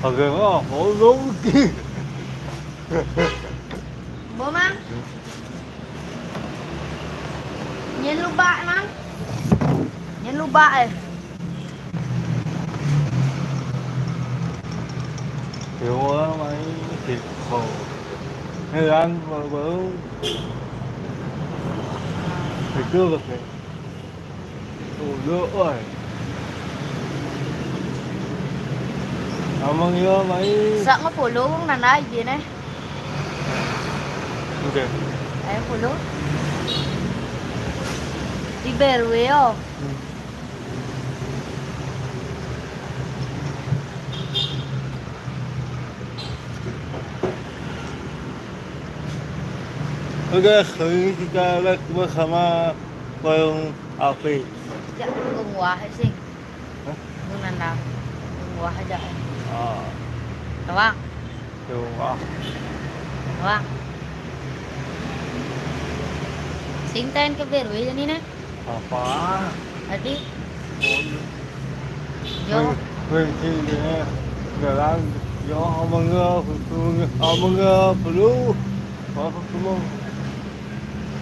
Agak holong ki. Bố mang. Nhìn lúc bại mang. Nhìn lúc bại. Hiểu mấy thịt khổ. Hay ăn bữa thì chưa được này. Ủa ơi. Mà nhớ mấy Sợ nó phủ lú cũng là đây gì đấy. ok. Đấy phủ lú. Đi về rồi không? Ok, khởi kita lek bersama bayang api. Dạ, gừng quá hay gì? Gừng lần nào? Gừng quá hay dạ? Đúng không? Đúng không? Đúng không? Xin tên cái về rồi đi nè. Apa? Tadi. Vô. Mình thì nè, làm do manga perlu apa semua.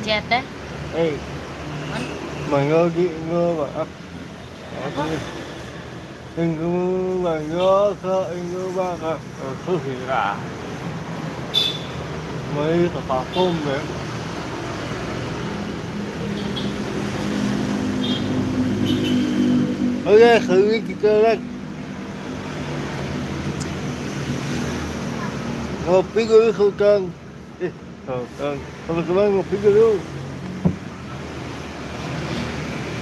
Chết đấy. Eh, manga ngơ mà. Anh mà ngơ cơ anh ngơ ba cơ cứ thì là mấy tập phá phôm đấy. Ok, khởi cái cơ lên. Một tí gửi khẩu trang. Không, không có một tí gửi.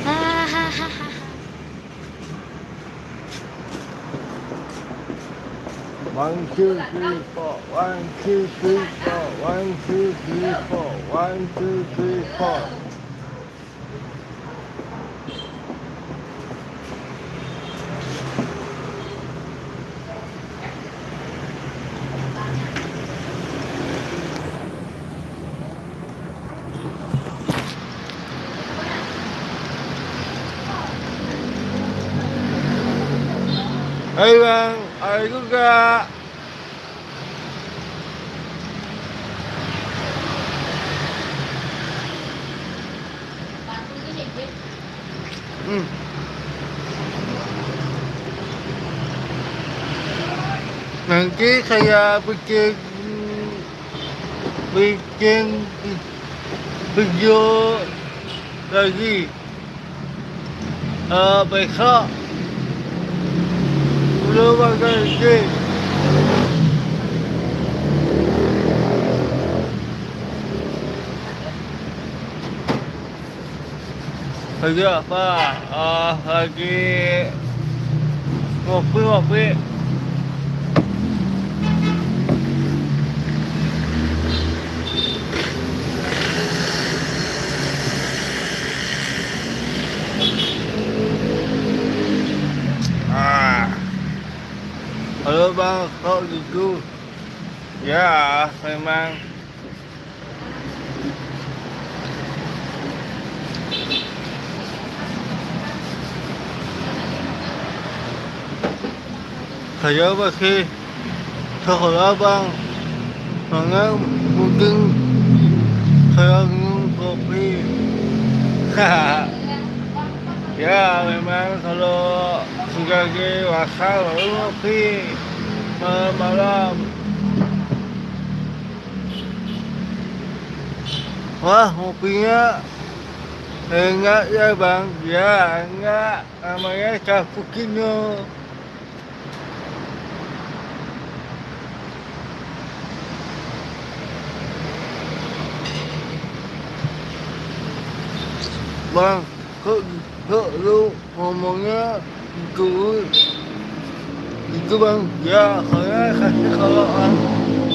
Ha ha ha ha. One, two, three, four. One, two, three, four. One, two, three, four. One, two, three, four. Hey bang, ayo juga. Nanti saya bikin video lagi. Besok belum akan lagi. Lagi apa? Lagi ngopi. Halo bang, kok gitu? Ya, memang. Saya masih sekolah bang, karena mungkin saya minum kopi. Ya memang kalau sebagai wasal baru kopi malam. Wah kopinya enggak ya bang? Ya enggak, namanya cappuccino. Bang, kok lu ngomongnya gitu bang? Ya, saya kasih kalau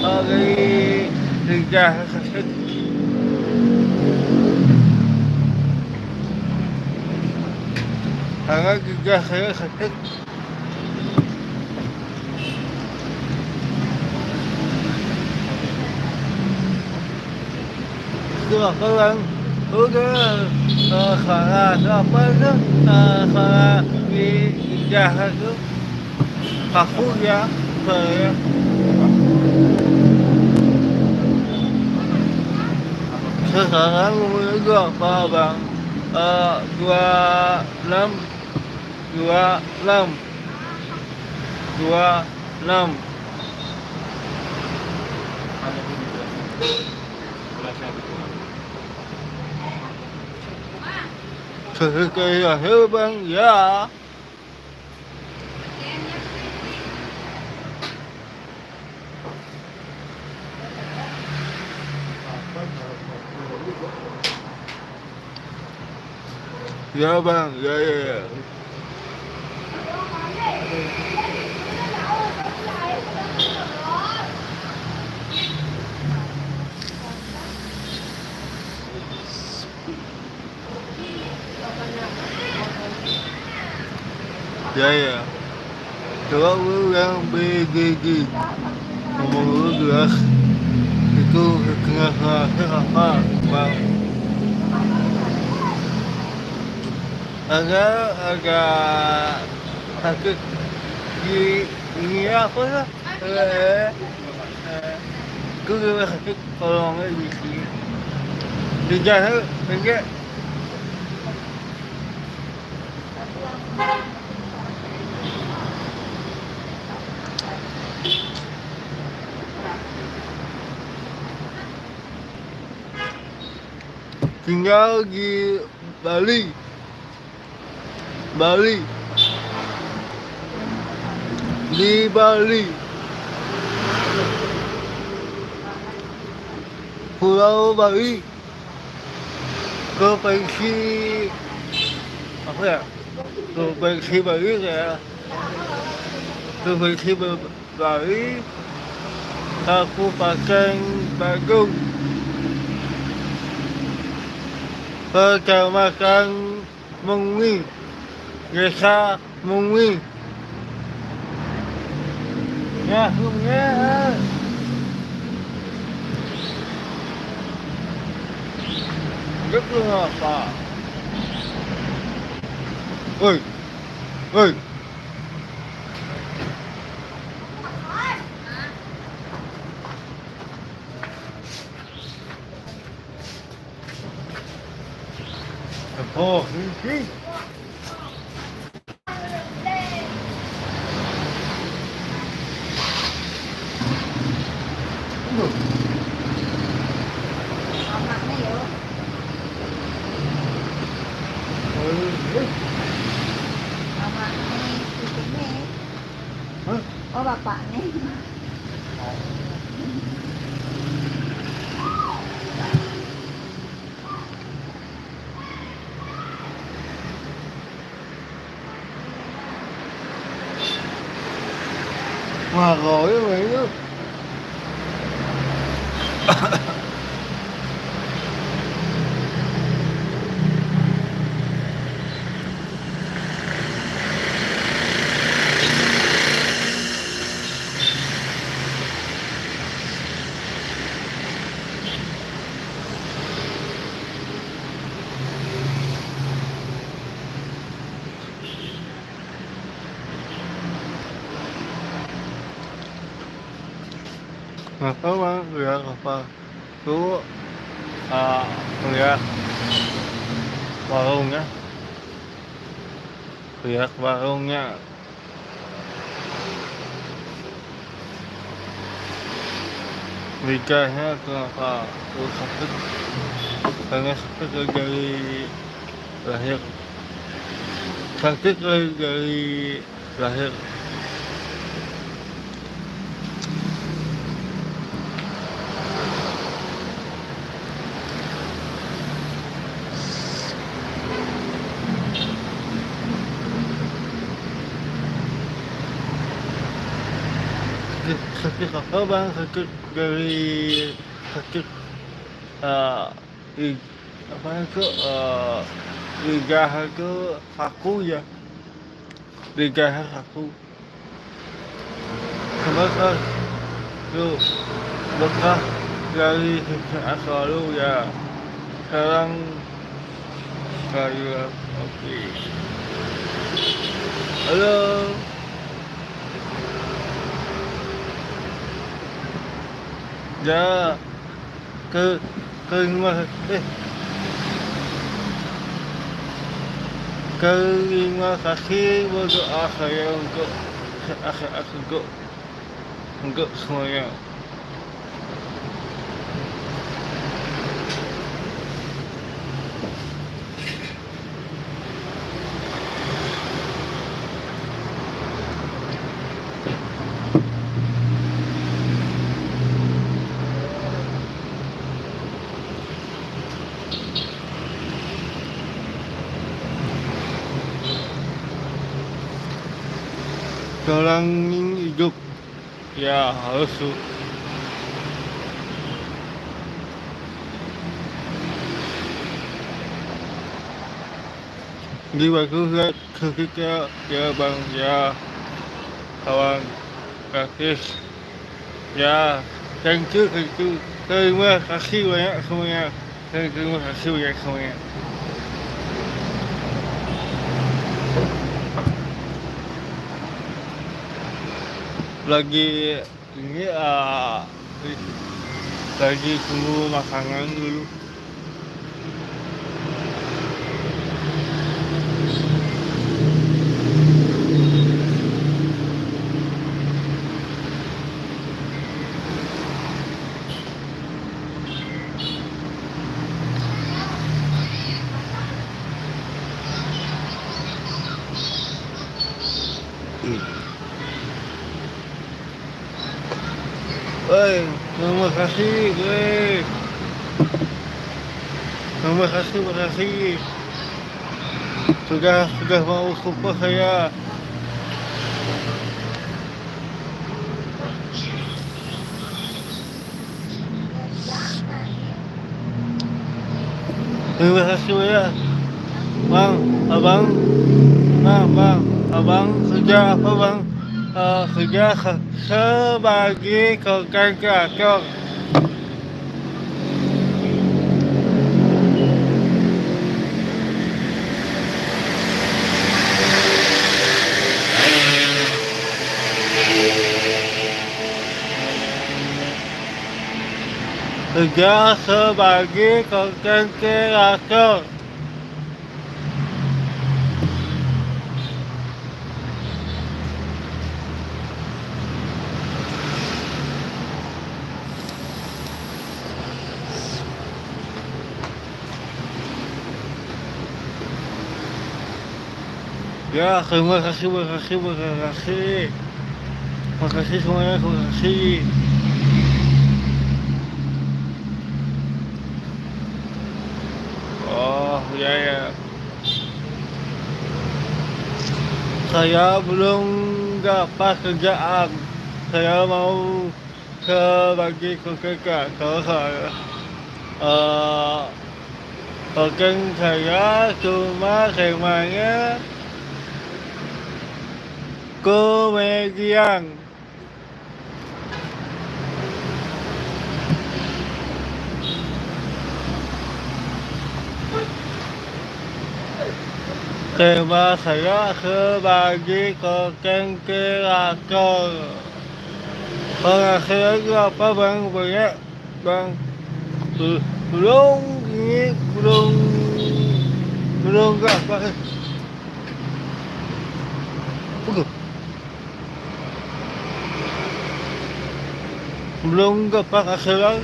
hari kerja kasih. Karena kerja saya sakit. Itu apa bang? Udah, karena apa tuh? Karena di kerja itu kaku ya. saya. Sekarang umur gua apa bang? 26 26 26. Sekali bang ya. Ya bang, ya. Ya. Kalau yang BGG nomor 12 itu kenapa bang? Agak sakit di ini apa ya? Cứ sakit kalau nggak di sini. Di jalan enggak. Tinggal di Bali. Di Bali. Pulau Bali. Provinsi apa ya? Provinsi Bali ya. Provinsi Bali. Kabupaten Bandung. Kecamatan Mungwi, Desa Mungwi. Ya, Rất là apa? Oi. Oh, ini. Mamaknya yo. Mamaknya cucunya. Oh bapaknya. Mà rồi vậy đó. Apa bang? Lihat apa? Tuh lihat warungnya. Lihat warungnya. Nikahnya kenapa? Tuh sakit. Karena sakit dari lahir. Sakit dari lahir. Sakit apa bang? Sakit dari sakit apa itu lidah itu kaku ya, lidah kaku. Bekas tuh bekas dari saat lalu ya. Sekarang saya oke. Halo. Ya ke rumah terima kasih berdoa saya untuk untuk semuanya. Orang hidup ya harus di waktu ketika ya bang ya kawan kasih ya thank you terima kasih banyak semuanya terima kasih banyak semuanya. Lagi ini lagi tunggu makanan dulu. Terima kasih, terima kasih sudah mau support saya. Terima kasih ya, bang, abang kerja apa bang? Kerja sebagai content creator. Kerja sebagai content creator. Ya, terima kasih semuanya, terima kasih. Oh ya, saya belum dapat kerjaan, saya mau bagi kerja kalau bahkan saya cuma temanya komedian. Tema saya sebagai content creator. Penghasilan berapa bang? Banyak bang. Belum berapa. Belum berapa penghasilan.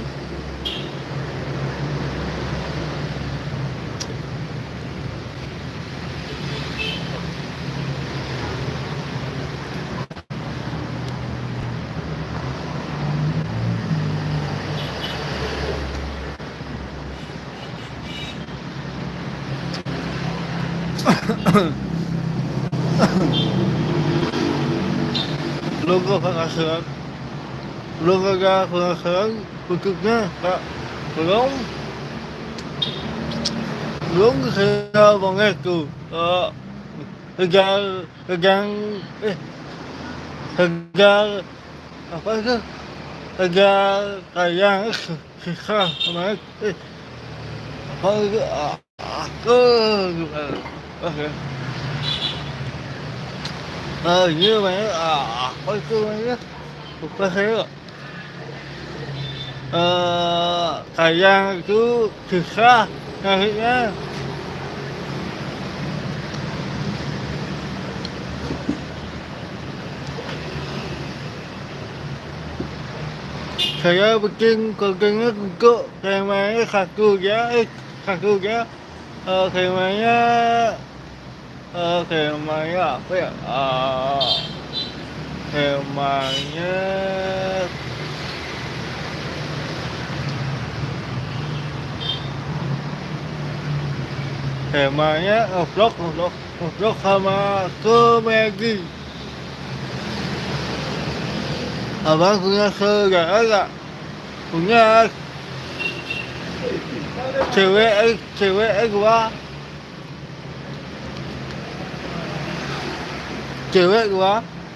Belum berapa penghasilan. Belum ada penghasilan untuknya Pak. Belum saya banget tuh. Kejar apa itu? Kejar kayak susah banget. Apa itu? Aku oke. Ini banyak apa itu banyak? Lupa saya. Kalian itu susah nyarinya. Saya bikin kontennya untuk temanya satu ya, temanya apa ya, temanya vlog sama komedi. Abang punya saudara gak? Punya cewek gua,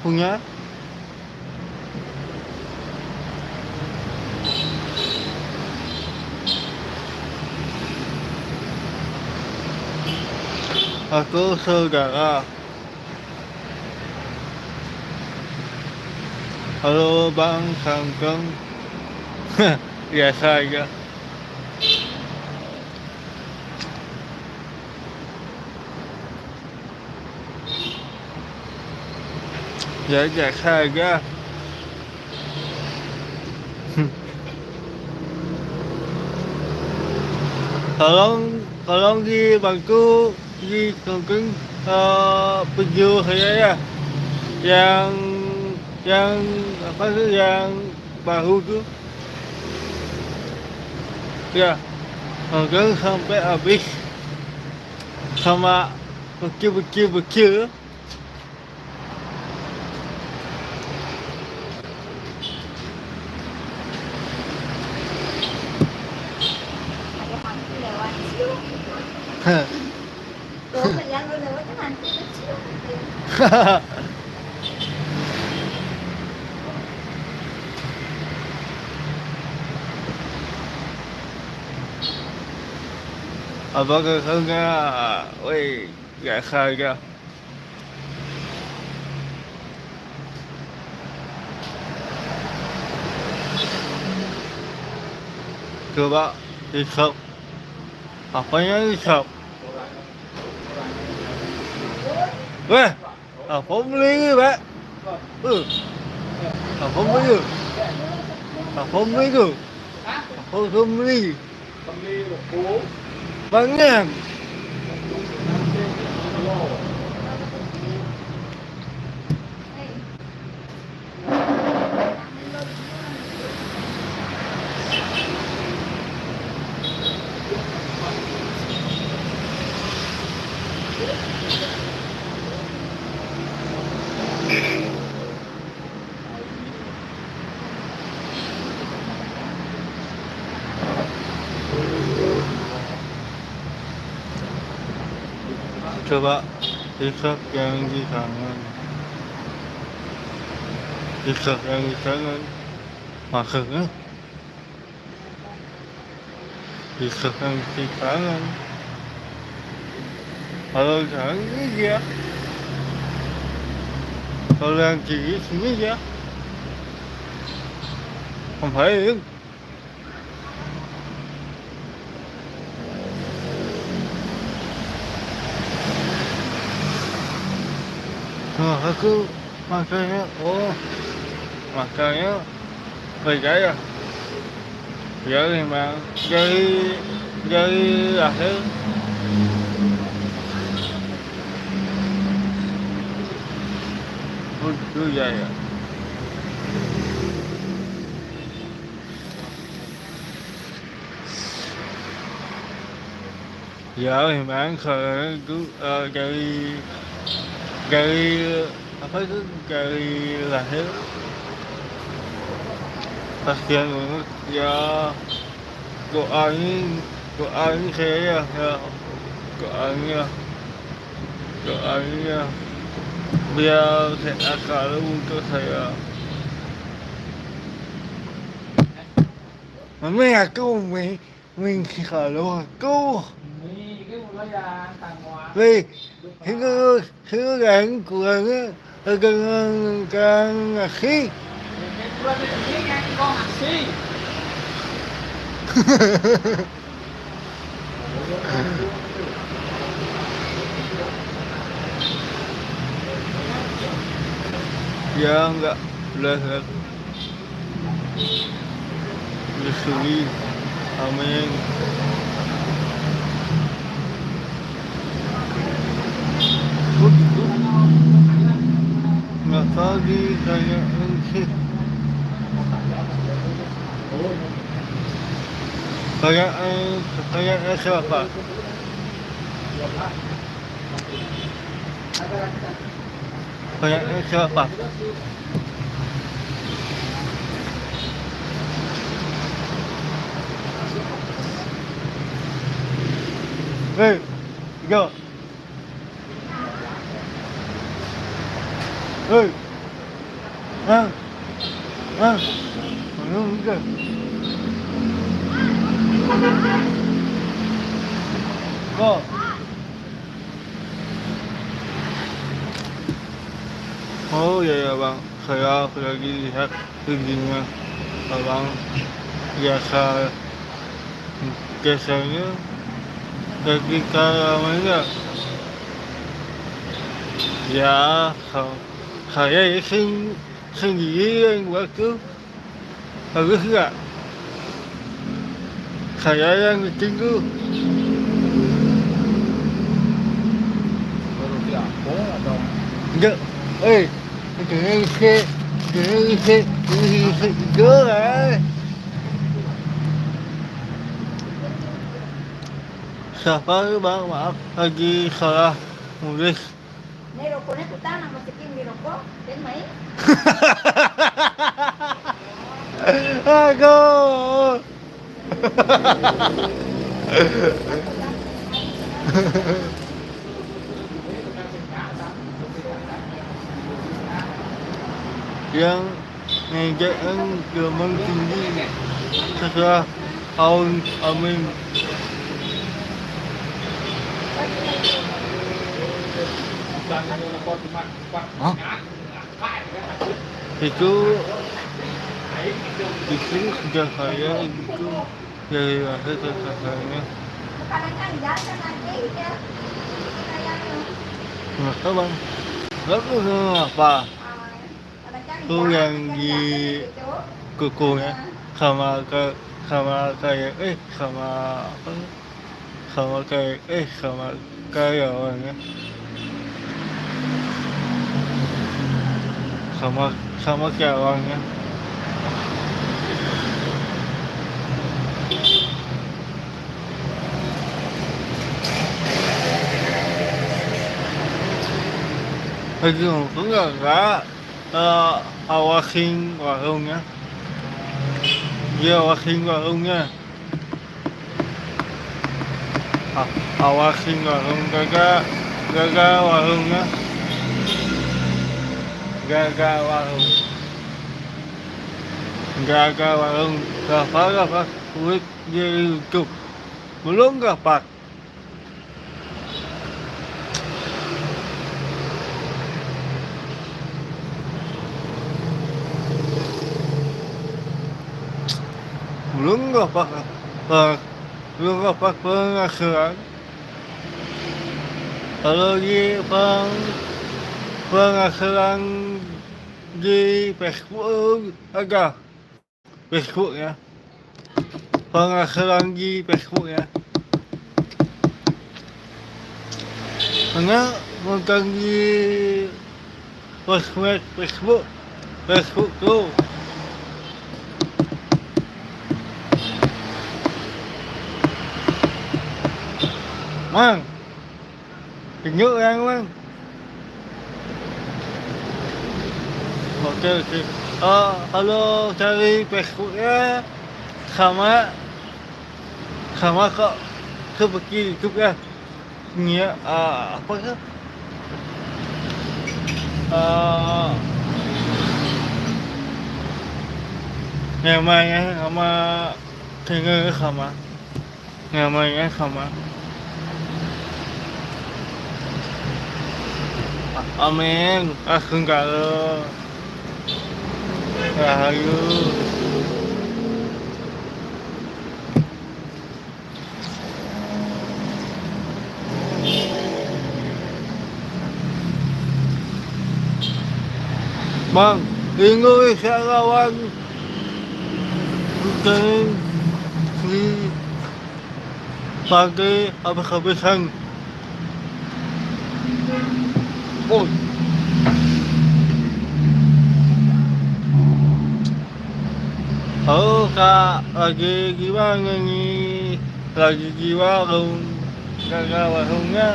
punya. Aku saudara. Halo Bang Sangkeng. Biasa aja. Ya biasa aja. Tolong dibantu di Sangkeng video saya ya. Yang apa tuh yang baru tuh ya, tonton sampai habis sama bekil. Ada hantu lewat cium. Tuh, yang lewat kan hantu kecil. Abang enggak, woi, biasa aja. Coba hisap, apanya hisap? Weh, apa beli Pak? Apa beli? Apa beli? Apa beli? Banyak. Coba hisap yang di tangan. Hisap yang di tangan. Maksudnya hisap yang di tangan. Kalau tangan ini dia. Kalau yang kiri sini dia. Ngapain? Nah, aku makanya percaya ya memang dari lahir itu ya. Ya memang kalau itu dari apa itu dari lahir kasihan banget ya. doain saya ya, doain ya biar sehat selalu untuk saya. Mami aku mình kalau aku Mì cái một cái tàng hóa vì thứ gắng của càng khí cái con hạt xi Ya enggak, udah sulit. Amin. Begitu. Nggak tadi kayak ini. Kayak siapa? Kayak siapa? Hei, go. Hei, mana enggak? Go. Oh ya bang, saya lagi lihat videonya abang biasanya ketika mana ya saya sendiri yang waktu harus nggak saya yang ditunggu. Baru diapung atau Enggak, itu lah. Siapa itu bang? Maaf, lagi salah nulis. Ini rokoknya kita nama masukin di rokok, dan main. Aku. Yang ngejekkan gelombang tinggi setelah tahun amin. Hah? Itu sudah saya itu dari lahir ke kakaknya. Kadang-kadang jalan lagi ya. Nggak tahu bang. Nggak tahu apa. Itu yang di kukunya sama kayak sama apa? Sama kayak orangnya. Sama kayak orangnya. Lagi nongkrong enggak awasin warungnya. Dia awasin warungnya. Awasin warung gagal warungnya. Gagal warung. Gak kulit dia YouTube. Belum dapat. Belum dapat penghasilan. Kalau di penghasilan di Facebook agak Facebook ya. Penghasilan di Facebook ya. Karena nonton di Facebook tuh. Mang, tunjuk yang mang. Oke. Kalau cari Facebooknya sama kok seperti YouTube ya. Ini apa ya? Namanya sama channel sama. Namanya sama. Amin, aku enggak lo. Rahayu. Bang, Indonesia lawan Ukraina di pagi habis-habisan. Oh, halo kak, lagi gimana nih? Lagi di warung, kakak warungnya.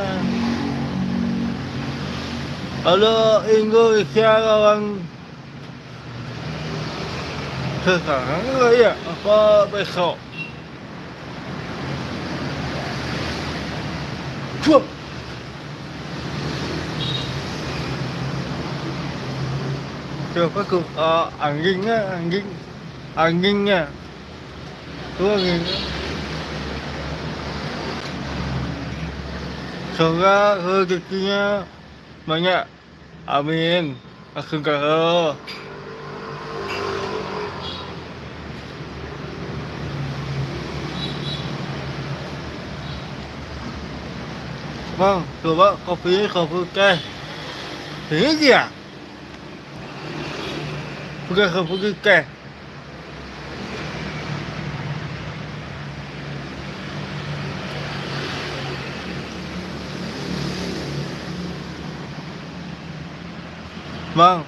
Halo Indonesia lawan sekarang nggak ya? Apa besok? Fuh. Coba tuh anjingnya tuh anjingnya. Semoga rezekinya banyak. Amin. Langsung kalau. Bang, coba kopi teh. Ini dia. Bukan kopi teh. Bang,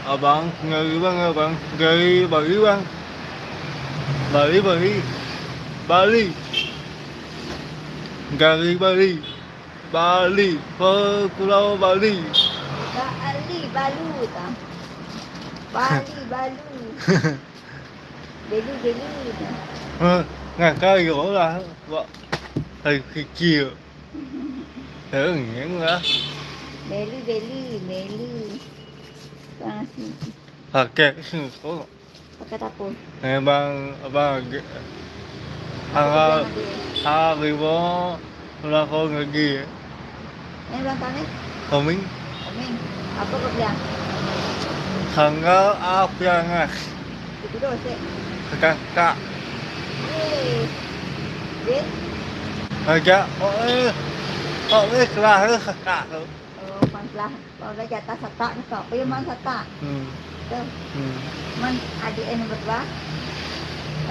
abang ngeri bang ya bang, dari Bali bang, Bali, dari Bali, ke Pulau Bali. Bali balu tak? Bali balu. Belu tak? Ngakak gỗ là vợ thầy kecil, những lah. Belu. Pakai semua. Pakai apa? Abang hari là con người gì Ini belakangnya? Koming Omeng. Apa kau bilang? tanggal apa yang Itu doang sih. kakak Bin? aja kelah kakak tu. Oh, pantelah. Kalau dah jatah satak ni kau. Pergi mana satak? Tu. Man adik ini berdua.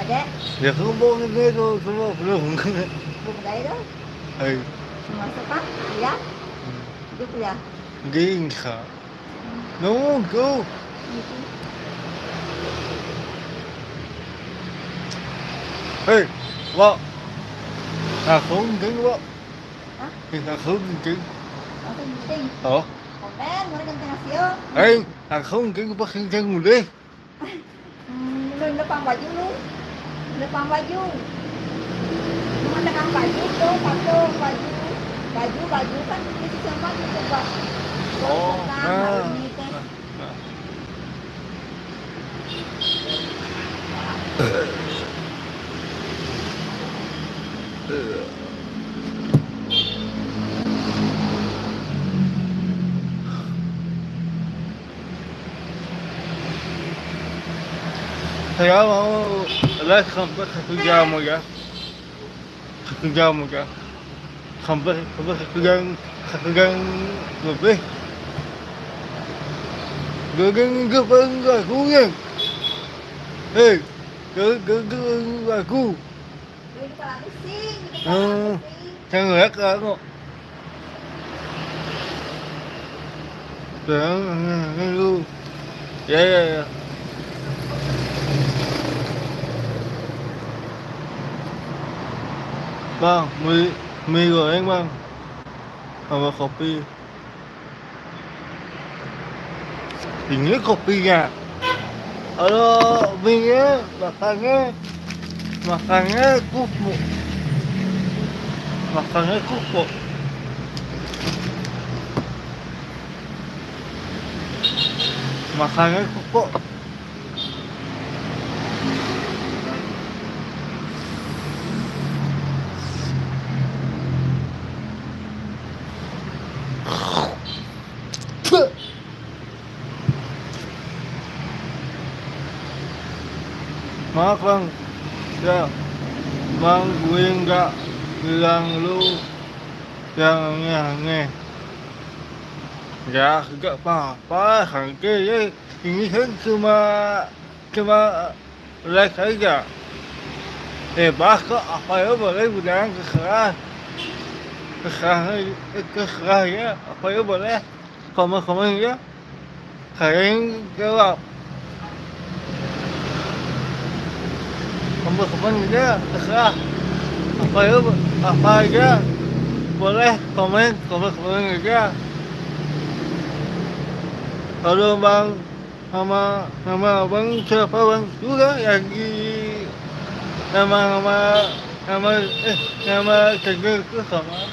Adik? Ya kumpul ni tu semua belum. Belum gaya tu. Masuk kan? Ya? Dia kuliah. Ginka. No go. Hey, vợ. Không kính vợ. Hah? Không kính. Masuk meeting. Ủa? Komen, mana kan tengah siang. Hey, không kính bác xin chân một đi. Lu depan baju lu. Depan baju. Mana kan baju tu, pakai baju. Baju kan di sama tu coba. Oh, Ini kan. Saya mau les sampai 1 jam aja. 1 jam aja. Sampai 1 jam lebih. Geng aku yang. Hei, geng aku. Lu depan pusing. Saya ngeliat aku. Jangan lu. Ya. Bang, mie goreng bang, sama kopi. Ini kopinya. Kalau mie makannya kuku. Makannya kuku. Maaf bang, ya, bang gue nggak bilang lu yang aneh-aneh. Ya, enggak apa-apa, harganya ini kan cuma like aja. Bebas kok, apa ya boleh bilang keserah ya, apa ya boleh. Komen-komen ya, kalian jawab. Komen-komen aja, terserah. Apa aja boleh komen aja. Halo bang, nama abang siapa bang? Juga yang di nama kerja itu sama.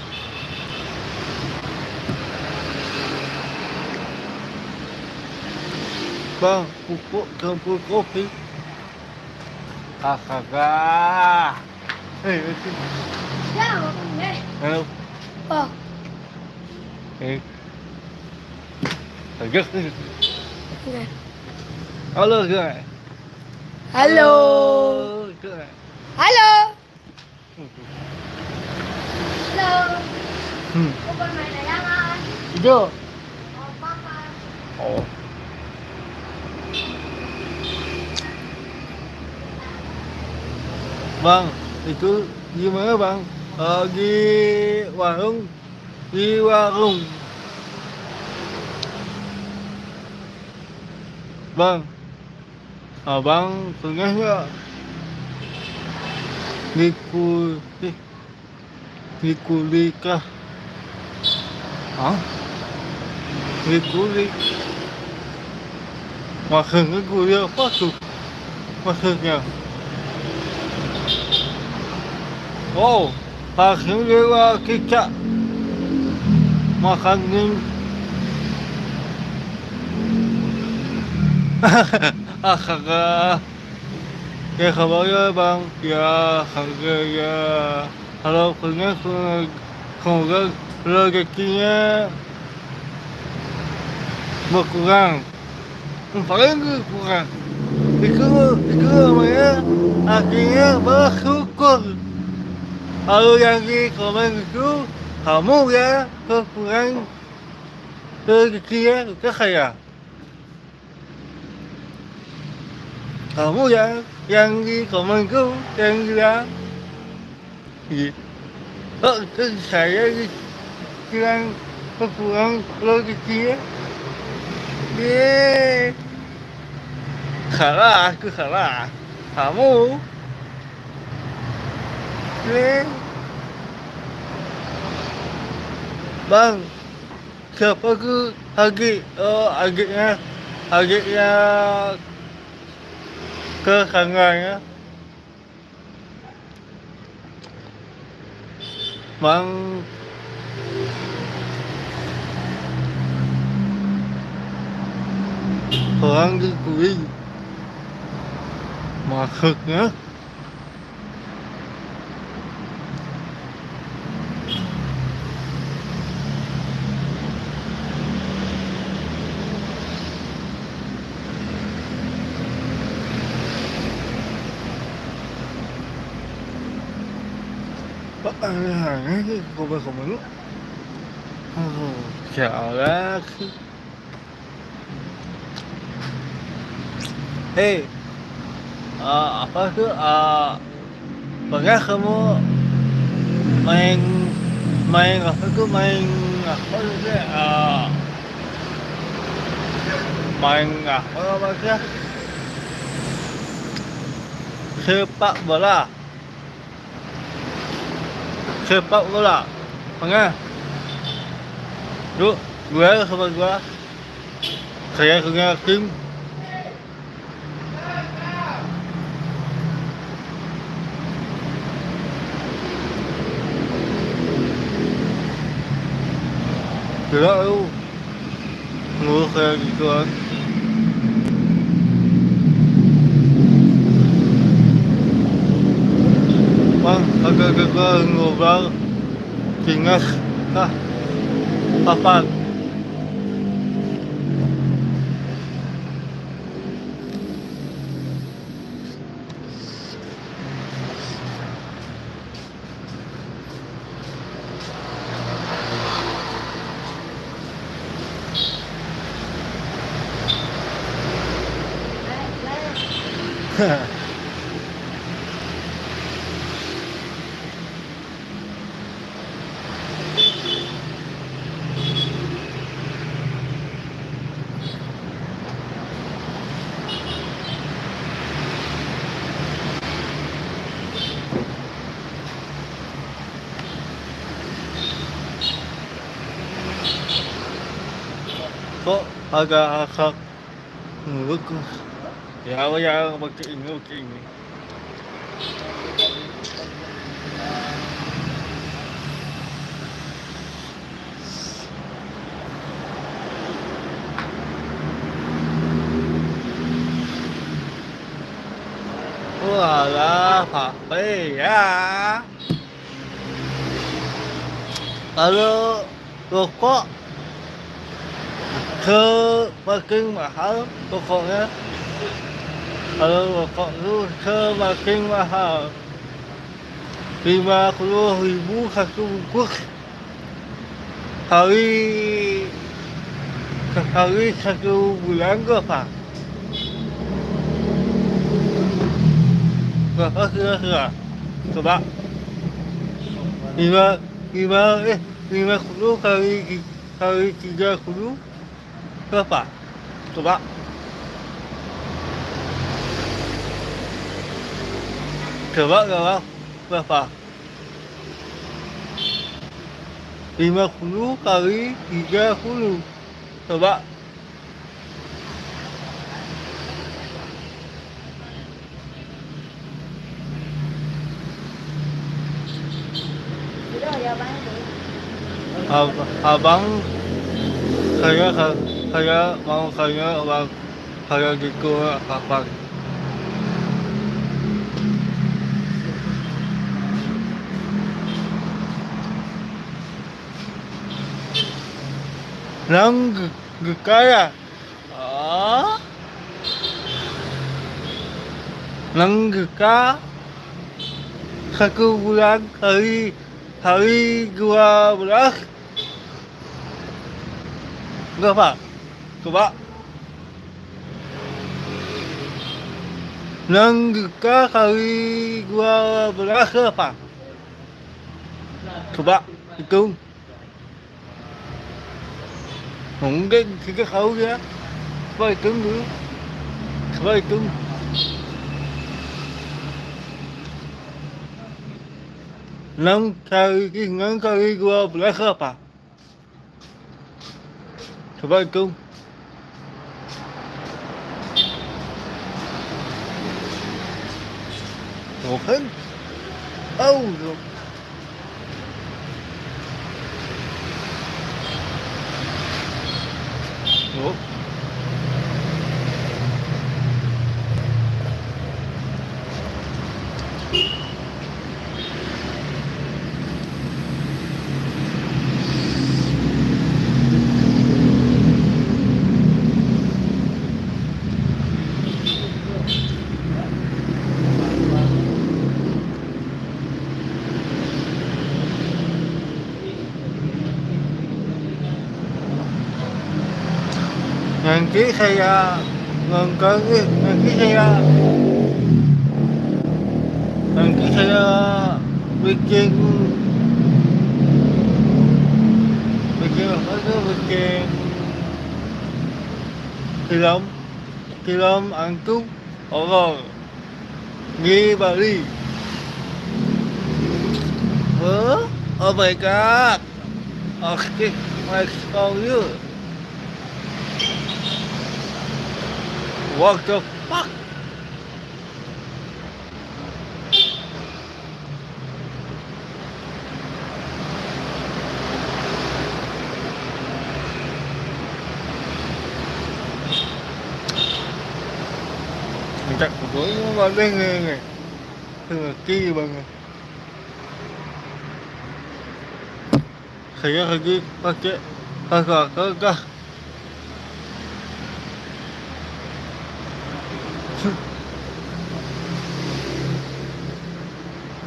Bang, pupuk campur kopi. Kagak. Itu. Ya, makan deh. Halo. Oh, Kagak. oke. Halo guys. Halo. Guys. Halo. Halo. Bukan main layangan. Itu. Oh, makan. Oh. Bang, itu gimana bang? Di warung, Bang, abang pernah nggak dikulik kah? Hah? Dikulik? Maksudnya kulik apa tuh? Maksudnya? Oh, maksudnya lewat kicap. Makanin. Kagak. Ya kabar ya bang. Ya harga ya. Kalau punya semoga rezekinya berkurang. Paling kurang. Itu namanya akhirnya bersyukur. Kalau yang di komen itu kamu ya kurang rezekinya ke saya. Kamu yang di komen itu yang bilang ke saya bilang kurang rezekinya. Salah, aku salah. Kamu Bang, siapa ke agaknya ke sangganya. Bang, orang dikulik. Maksudnya aneh komen lu. Salah sih. Apa tuh? Pernah kamu main apa tuh? Main apa tuh? Main apa sih? Sepak bola. Pernah? Dulu, sama gua. Saya punya tim. Tidak lu. Ngurus kayak gitu kan. Bang, agak-agak ngobrol. Tinggal. Apa? Kok agak bagus. Ya, yang pakai ini. Walah, Pape ya. Kalau rokok semakin mahal rokoknya. Kalau rokok itu semakin mahal. 50.000 satu bungkus. Sekali 1 bulan berapa? Berapa kira-kira? Coba. 50 kali 30 berapa? Coba. Coba berapa? 50 kali 30. Coba. Udah ya bang itu. Abang saya mau abang saya gitu kapan? Nang kaya. Nang satu bulan hari 12 berapa? Coba. Nang hari 12 berapa? Coba hitung. Mungkin kita tahu ya. Coba hitung dulu. Coba hitung. Enam kali 12 apa? Coba hitung. Bukan? Oh, oh. Nanti saya bikin apa tuh, bikin film antum horor di Bali. Oh my god. Okay, I saw you. What the fuck? Chắc của nó vào đây này. Thường kỳ bằng saya lagi pakai kakak.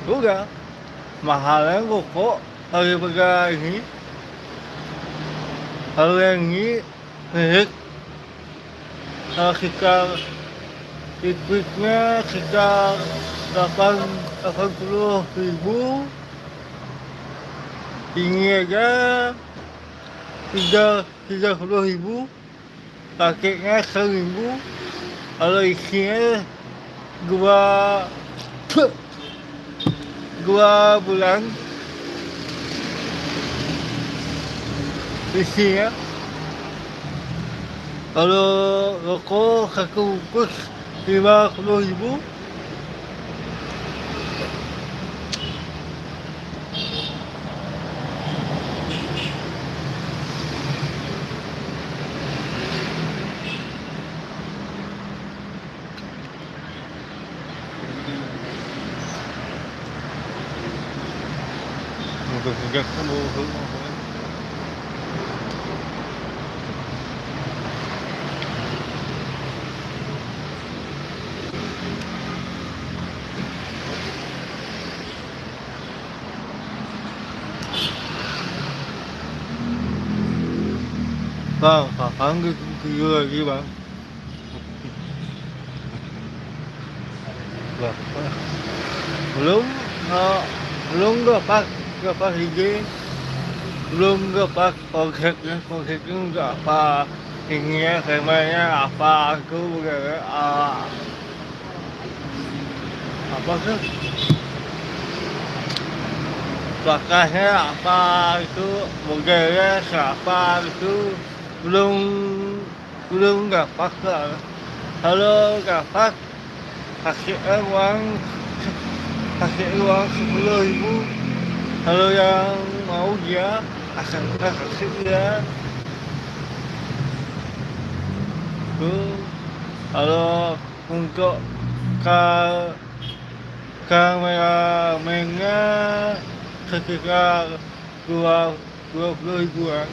Udah mahalnya kok harga ini sekitar Liquidnya sekitar 80.000. Ini aja 30.000. Paketnya 1.000. Kalau isinya dua bulan isinya. Kalau rokok satu bungkus 50.000. Một cái mua hướng khoảng cái gì bạn. Vâng. Belum dapat izin, belum dapat konsepnya nggak apa ininya temanya apa aku apa sih bakasnya apa itu modelnya siapa itu belum dapat lah. Kalau dapat kasih uang 10.000. Kalau yang mau dia akan kasih dia. Tuh, kalau untuk kameramennya sekitar 20.000-an.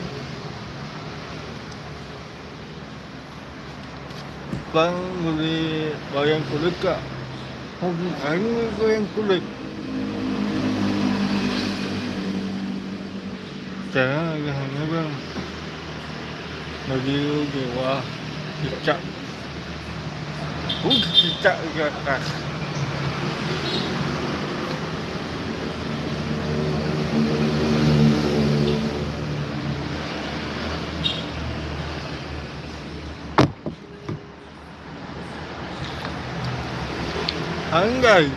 Bang beli wayang kulit kak? Bukan wayang kulit. Jangan hanya bang bagi dewa cicak. Cicak ke atas. Andai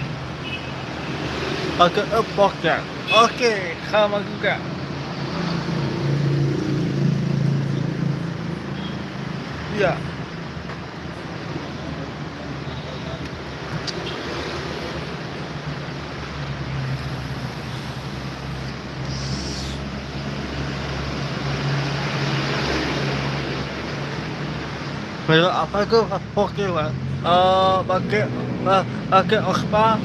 pakai epok ya. Oke, sama juga. Iya. Merek apa itu epok ya, Pak? Pakai Ospa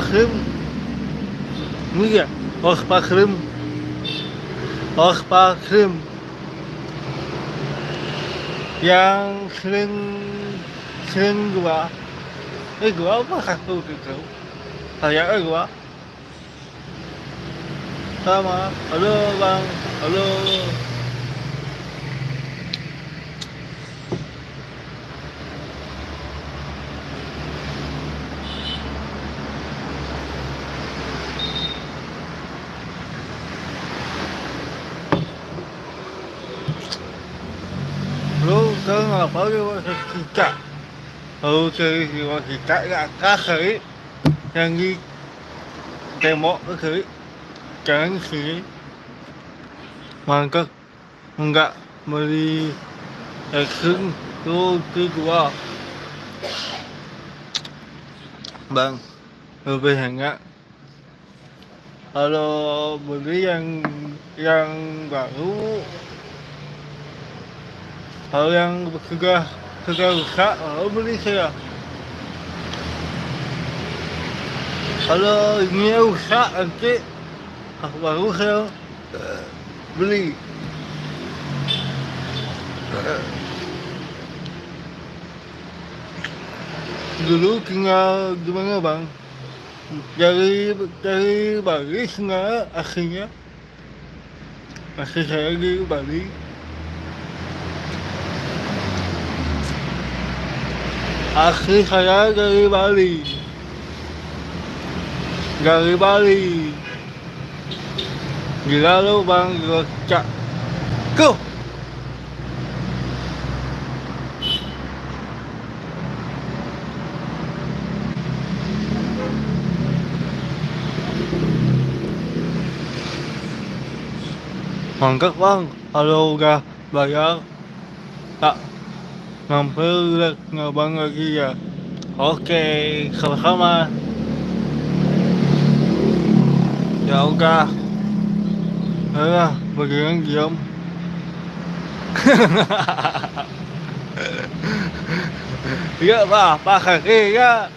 krim. Ini ya, Ospa krim yang sering gua apa satu gitu kayak gua sama. Halo bang, halo. Lu tahu ngapa dia cicak? Tahu cari cicak gak kasih yang di tembok ke jangan sini. Maka enggak beli action tuh gua bang lebih hangat. Kalau beli yang baru, kalau yang sudah rusak, beli saya. Kalau ini rusak nanti baru saya beli. Dulu tinggal gimana bang? Dari Bali sebenarnya aslinya masih saya di Bali. Asli saya dari Bali. Dari Bali. Gila lu bang, gocak. Go! Mangkak bang, kalau udah bayar tak mampir lihat ngabang lagi ya. Oke, sama-sama. Ya udah, ayolah, bagian diam. Iya pak kaki ya,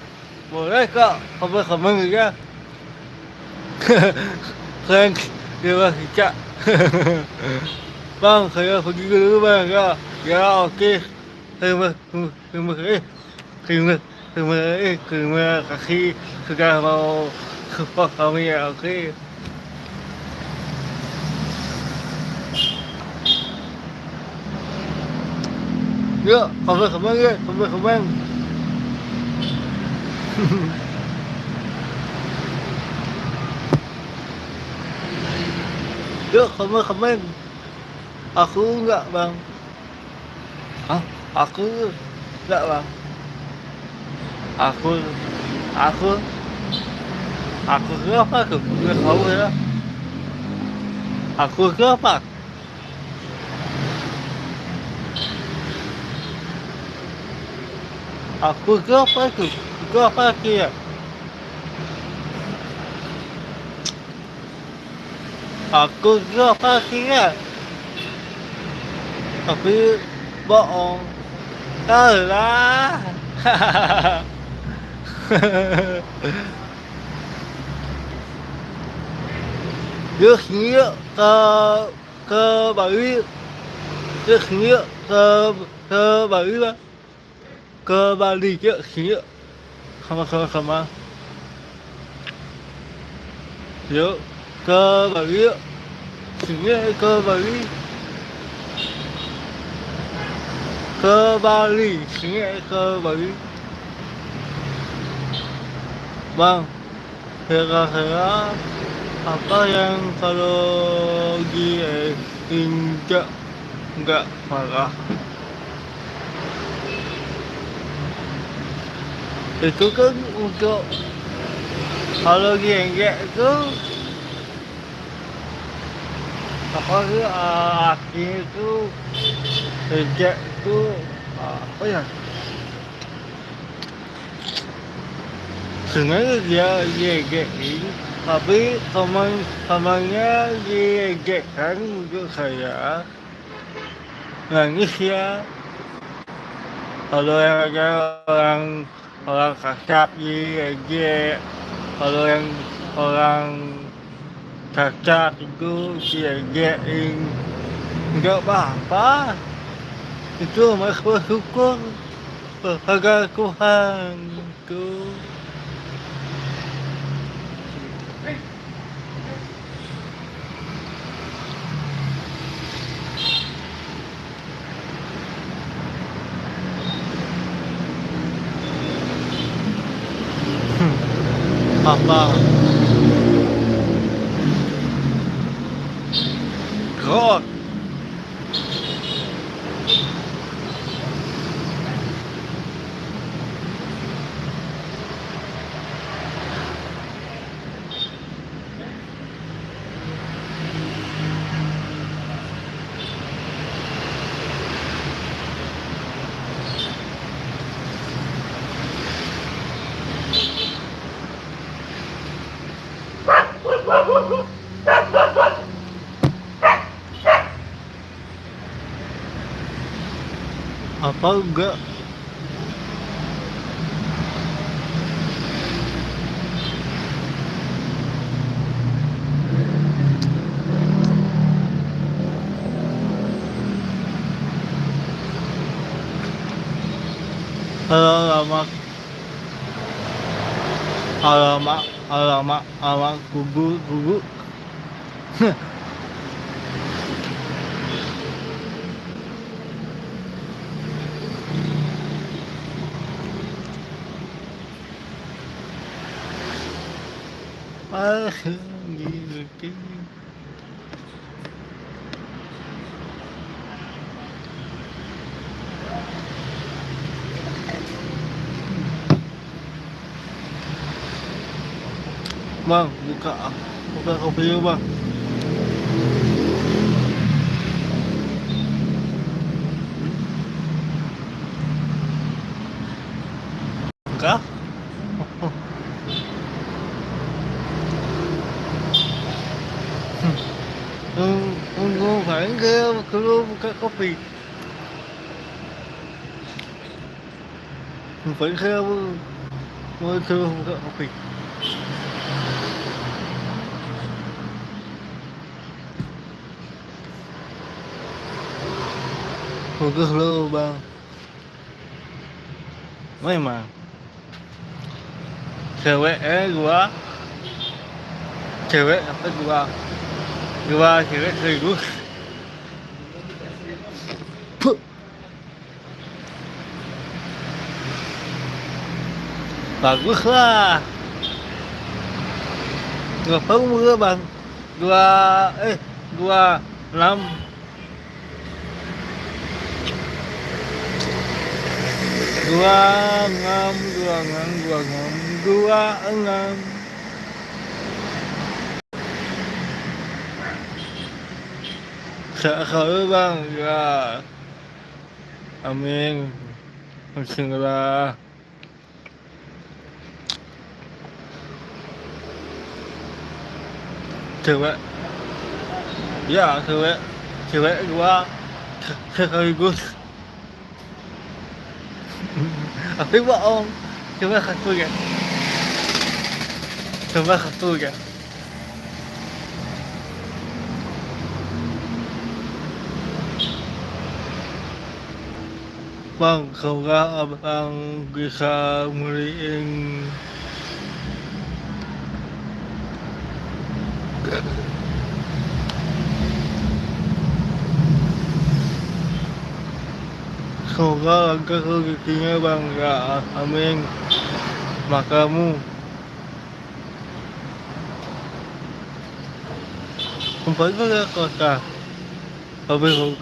boleh kok, komen ya. Keren, dia kicak. Bang, saya pergi dulu bang ya. Ya oke. Terima kasih sudah mau support kami ya oke. Yuk, komen ya, komen. Yuk, komen. Aku enggak bang. Hah? Aku enggak bang. Aku kenapa aku nggak tahu ya. Aku kenapa? Aku kenapa itu? Kenapa ya? Aku kenapa ya? Tapi bohong. Alah. Đưa nghĩa ke Bali. Đưa nghĩa ke Bali bang. Ke Bali chứ nghĩa. Sama. Yuk ke Bali. Nghĩa ke Bali. Ke Bali, nghĩa ke Bali. Bang, kira-kira apa yang kalau diinjak nggak marah? Itu kan untuk kalau diinjak itu apa sih artinya itu injak itu apa ya? Sebenarnya dia diinjekin, tapi temannya diinjekkan untuk saya nangis ya. Kalau yang ada orang cacat diinjek, kalau yang orang cacat itu diinjekin nggak apa-apa. Itu mas bersyukur pada Tuhan itu. Apa? God. Apa enggak? Alamak, gugu. Angin. Bang, buka kopi yuk bang. Buka? Tunggu phải kia kalau buka kopi. Phải kia mới kia buka kopi. Buka dulu bang. Memang. Cewek apa gua cewek serius. Puh. Bagus lah. Ngapa murah bang? 26 26 Sợ khởi bang ya. Amin. Bismillah. Cewek. Ya, cewek gua sekaligus. Tapi bohong. Coba satu ya. Bang, semoga abang bisa beliin semoga lancar rezekinya bang ya, amin. Makamu tempatnya kota lebih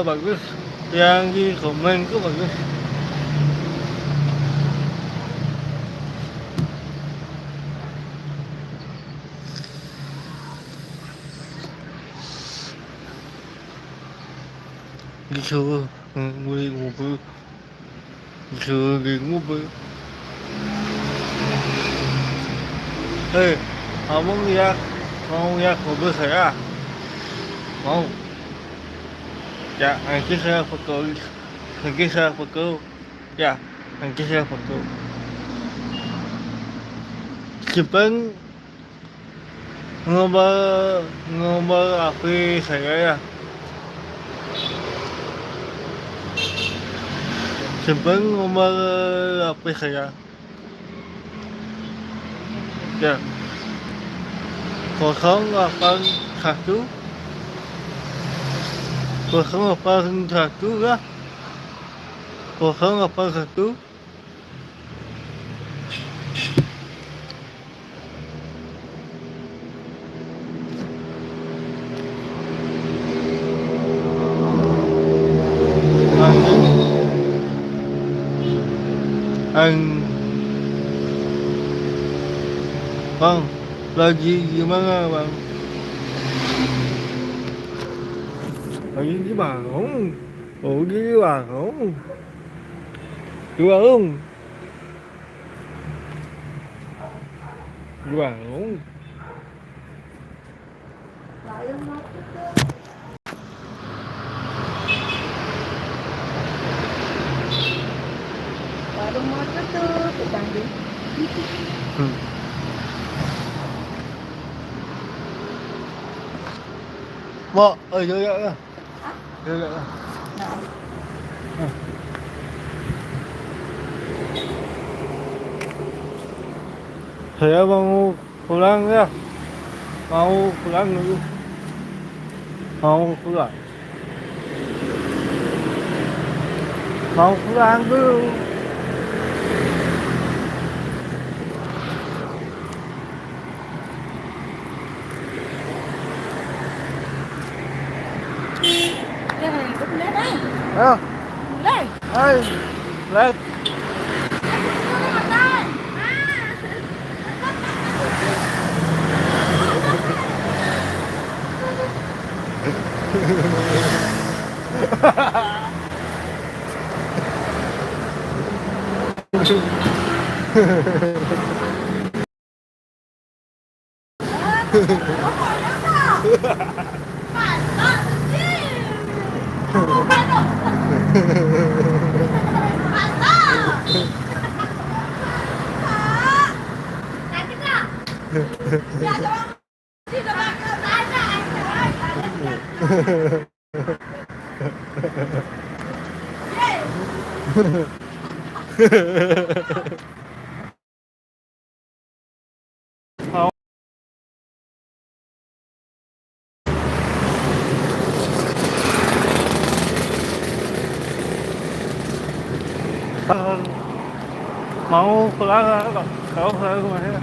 bagus yang di komen itu bagus. Disuruh beli mobil, disuruh beli mobil. Abang mau lihat mobil saya? Mau? Ya, nanti saya foto. Ya, nanti saya foto. Simpan nomor HP saya ya. Simpan nomor HP saya. Ya. 081 ya. 081 Bang, lagi gimana bang? Lagi di Bandung. Oh di Bandung. Di Bandung. Lalu mau tutup. Warung mau tutup, dipanggil. Mau, jaga lah. Jaga lah. Saya mau pulang ya. Mau pulang dulu. Mau pulang dulu. Ayo, Lên. ayo, lên. Không. Mau pulang kau pulang kemana?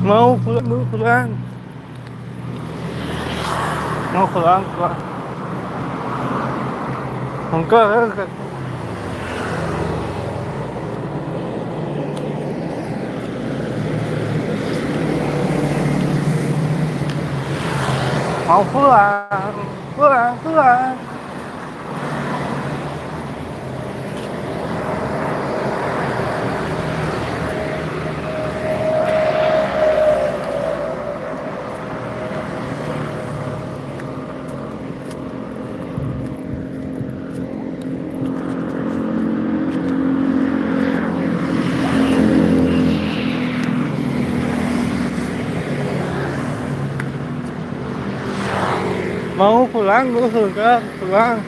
Mau pulang. Mau pulang. Enggak. Mau pulang. Mau pulang, gue suka pulang.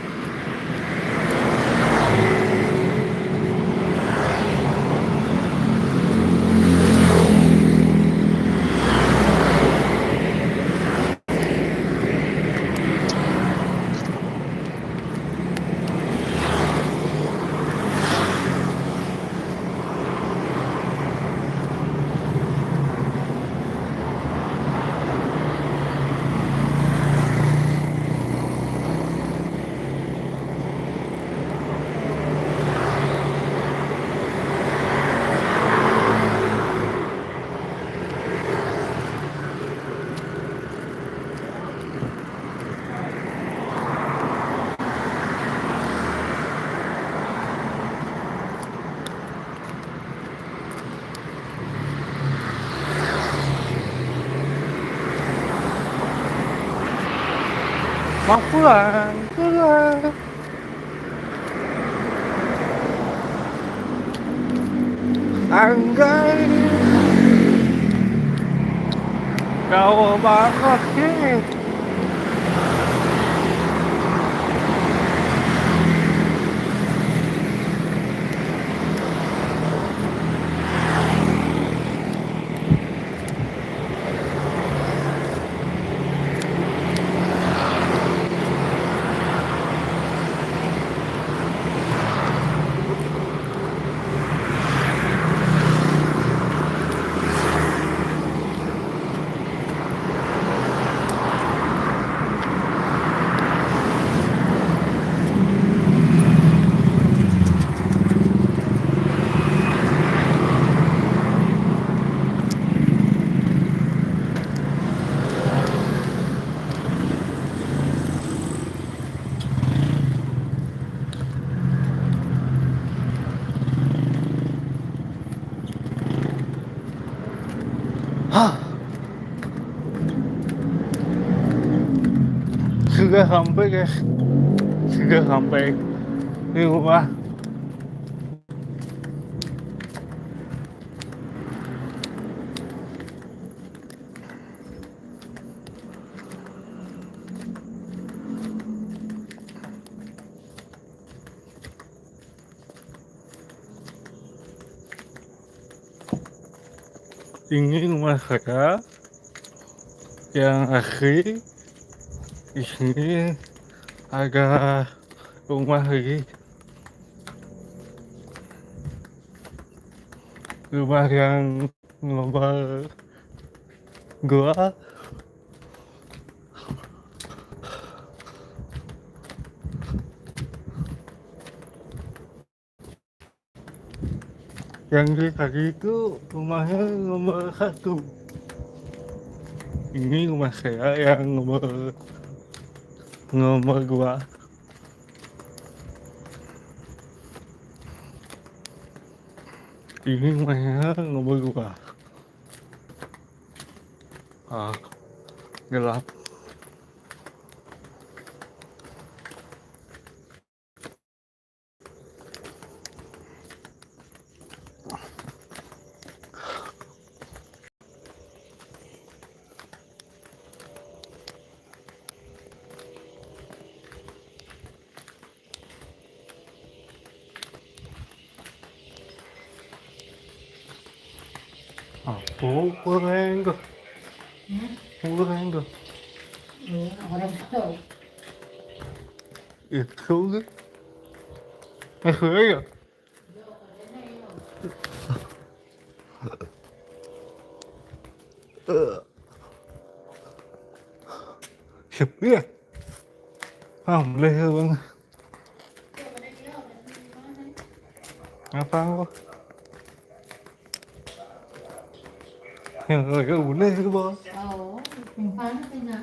Mau pulang. Anggai kau banget sih. Sudah sampai guys, sudah sampai di rumah. Ini rumah saya yang asli. Di sini ada rumah lagi, rumah yang global gua Yang di tadi itu rumahnya nomor 1. Ini rumah saya yang nomor 2. Ini rumahnya nomor 2. Ah, gelap. Aku kurang ke, kurang ke. Orang tahu. Itu ke. Ya. Sepi ya? Boleh bang. Apa kok? Yang agak boleh ke bang. Oh, yang panas tidak